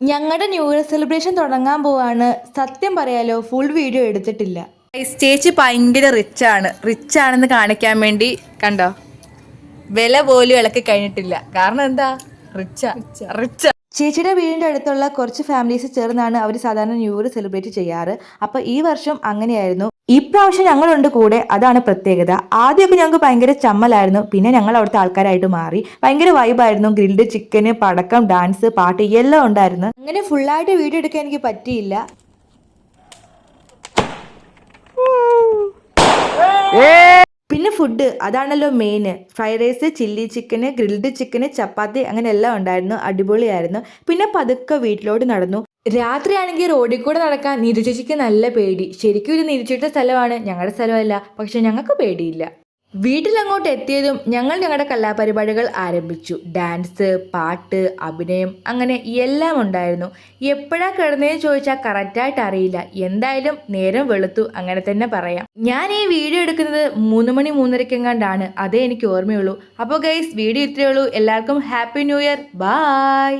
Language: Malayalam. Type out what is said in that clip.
ഞങ്ങളുടെ ന്യൂ ഇയർ സെലിബ്രേഷൻ തുടങ്ങാൻ പോവാണ്. സത്യം പറയാലോ, ഫുൾ വീഡിയോ എടുത്തിട്ടില്ല. ചേച്ചി ഭയങ്കര റിച്ച് ആണെന്ന് കാണിക്കാൻ വേണ്ടി കണ്ടോ, വില പോലും ഇളക്കി കഴിഞ്ഞിട്ടില്ല. കാരണം എന്താ, റിച്ച. ചേച്ചിയുടെ വീടിൻ്റെ അടുത്തുള്ള കുറച്ച് ഫാമിലീസ് ചേർന്നാണ് അവർ സാധാരണ ന്യൂ ഇയർ സെലിബ്രേറ്റ് ചെയ്യാറ്. അപ്പോൾ ഈ വർഷം അങ്ങനെയായിരുന്നു. ഇപ്രാവശ്യം ഞങ്ങളുണ്ട് കൂടെ, അതാണ് പ്രത്യേകത. ആദ്യമൊക്കെ ഞങ്ങൾക്ക് ഭയങ്കര ചമ്മലായിരുന്നു, പിന്നെ ഞങ്ങൾ അവിടുത്തെ ആൾക്കാരായിട്ട് മാറി. ഭയങ്കര വൈബായിരുന്നു. ഗ്രിൽഡ് ചിക്കന്, പടക്കം, ഡാൻസ്, പാട്ട് എല്ലാം ഉണ്ടായിരുന്നു. അങ്ങനെ ഫുള്ളായിട്ട് വീഡിയോ എടുക്കാൻ എനിക്ക് പറ്റിയില്ല. പിന്നെ ഫുഡ്, അതാണല്ലോ മെയിൻ. ഫ്രൈഡ് റൈസ്, ചില്ലി ചിക്കന്, ഗ്രിൽഡ് ചിക്കന്, ചപ്പാത്തി, അങ്ങനെ എല്ലാം ഉണ്ടായിരുന്നു. അടിപൊളിയായിരുന്നു. പിന്നെ പതുക്കെ വീട്ടിലോട്ട് നടന്നു. രാത്രിയാണെങ്കിൽ റോഡിൽ കൂടെ നടക്കാൻ നീതു ചേച്ചിക്ക് നല്ല പേടി. ശരിക്കും ഇത് നീതു ചേച്ചിയുടെ സ്ഥലമാണ്, ഞങ്ങളുടെ സ്ഥലമല്ല. പക്ഷെ ഞങ്ങൾക്ക് പേടിയില്ല. വീട്ടിലങ്ങോട്ട് എത്തിയതും ഞങ്ങൾ ഞങ്ങളുടെ കലാപരിപാടികൾ ആരംഭിച്ചു. ഡാൻസ്, പാട്ട്, അഭിനയം, അങ്ങനെ എല്ലാം ഉണ്ടായിരുന്നു. എപ്പോഴാ കിടന്നതെന്ന് ചോദിച്ചാൽ കറക്റ്റായിട്ട് അറിയില്ല. എന്തായാലും നേരം വെളുത്തു, അങ്ങനെ തന്നെ പറയാം. ഞാൻ ഈ വീഡിയോ എടുക്കുന്നത് 3 മണി 3:30 അതേ എനിക്ക് ഓർമ്മയുള്ളൂ. അപ്പോൾ ഗൈസ്, വീഡിയോ ഇത്രയേ ഉള്ളൂ. എല്ലാവർക്കും ഹാപ്പി ന്യൂ ഇയർ. ബൈ.